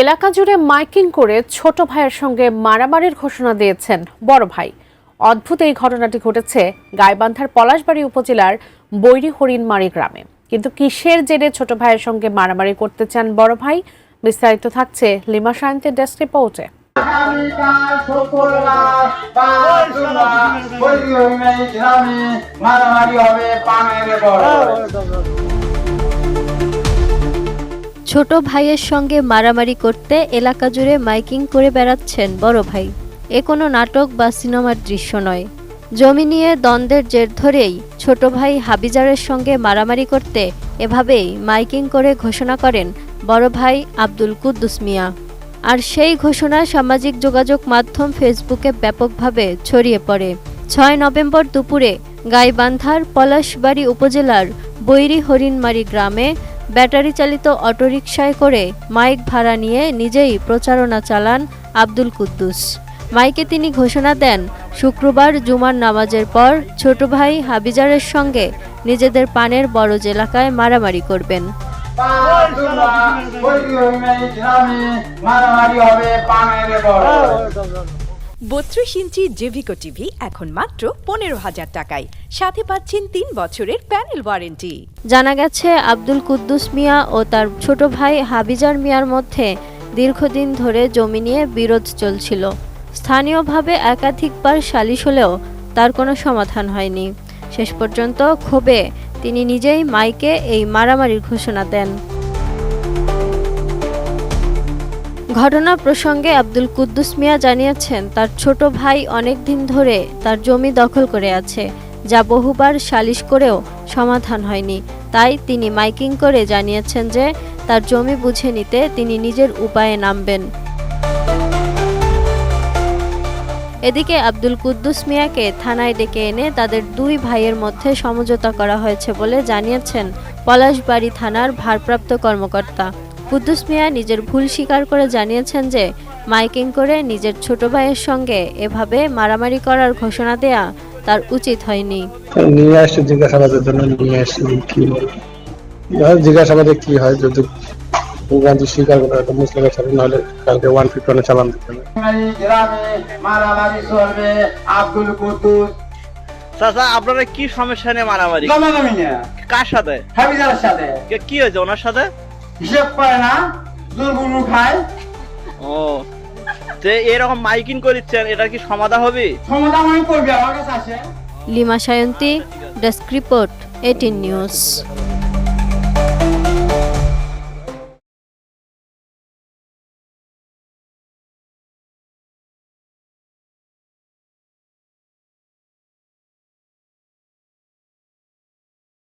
এলাকা জুড়ে মাইকিং করে ছোট ভাইয়ের সঙ্গে মারামারির ঘোষণা দিয়েছেন বড় ভাই। অদ্ভুত এই ঘটনাটি ঘটেছে গাইবান্ধার পলাশবাড়ী উপজেলার বৈরী হরিণমারি গ্রামে। কিন্তু কিসের জেরে ছোট ভাইয়ের সঙ্গে মারামারি করতে চান বড় ভাই, বিস্তারিত থাকছে লিমা সায়েন্সের ডেস্ক রিপোর্টে। ছোট ভাইয়ের সঙ্গে মারামারি করতে এলাকা জুড়ে মাইকিং করে বেড়াচ্ছেন বড় ভাই। এ কোনো নাটক বা সিনেমার দৃশ্য নয়। জমি নিয়ে দ্বন্দ্বের জের ধরেই ছোট ভাই হাবিজারের সঙ্গে মারামারি করতে এভাবেই মাইকিং করে ঘোষণা করেন বড় ভাই আব্দুল কুদ্দুস মিয়া। আর সেই ঘোষণা সামাজিক যোগাযোগ মাধ্যম ফেসবুকে ব্যাপকভাবে ছড়িয়ে পড়ে। ৬ নভেম্বর দুপুরে গাইবান্ধার পলাশবাড়ী উপজেলার বৈরী হরিণমারি গ্রামে ব্যাটারি চালিত অটোরিকশায় করে মাইক ভাড়া নিয়ে নিজেই প্রচারণা চালান আব্দুল কুদ্দুস। মাইকে তিনি ঘোষণা দেন, শুক্রবার জুমার নামাজের পর ছোট ভাই হাবিজারের সঙ্গে নিজেদের পানের বরজ এলাকায় মারামারি করবেন। 32 ইঞ্চি জেভিকো টিভি এখন মাত্র 15,000 টাকায়, সাথে পাচ্ছেন 3 বছরের প্যানেল ওয়ারেন্টি। জানা গেছে আব্দুল কুদ্দুস মিয়া ও তার ছোট ভাই হাবিজার মিয়ার মধ্যে দীর্ঘদিন ধরে জমি নিয়ে বিরোধ চলছিল। স্থানীয়ভাবে একাধিকবার সালিশ হলেও তার কোনো সমাধান হয়নি। শেষ পর্যন্ত ক্ষোভে তিনি নিজেই মাইকে এই মারামারির ঘোষণা দেন। ঘটনা প্রসঙ্গে আব্দুল কুদ্দুস মিয়া জানিয়েছেন, তার ছোট ভাই অনেক দিন ধরে তার জমি দখল করে আছে, যা বহুবার সালিশ করেও সমাধান হয়নি। তাই তিনি মাইকিং করে জানিয়েছেন যে তার জমি বুঝে নিতে তিনি নিজের উপায়ে নামবেন। এদিকে আব্দুল কুদ্দুস মিয়াকে থানায় ডেকে এনে তাদের দুই ভাইয়ের মধ্যে সমঝোতা করা হয়েছে বলে জানিয়েছেন পলাশবাড়ী থানার ভারপ্রাপ্ত কর্মকর্তা। কুদ্দুস মিয়া নিজের ভুল স্বীকার করে জানিয়েছেন যে মাইকিং করে নিজের ছোট ভাইয়ের সঙ্গে এভাবে মারামারি করার ঘোষণা দেয়া তার উচিত হয়নি। নিয়ে আসছি জিজ্ঞাসাবাদের জন্য, নিয়ে আসছি জিজ্ঞাসাবাদে কি হয়, যদি স্বীকার করে হয়তো মুসলিমের সাথে, নাহলে কালকে 151 চালান দিতে হবে। চাচা, আপনারা কি সমস্যা নিয়ে মারামারি? কার সাথে? হাবিজারের সাথে। কি হয়েছে ওনার সাথে? হিসেব করে না, দুর্গুলো খায়। ও, যে এরকম মাইকিং করিচ্ছেন, এটা কি সমাধান হবে? সমাধান আমি করবি, আমার কাছে আসে। Lima Sayanti, desk report, 18 news.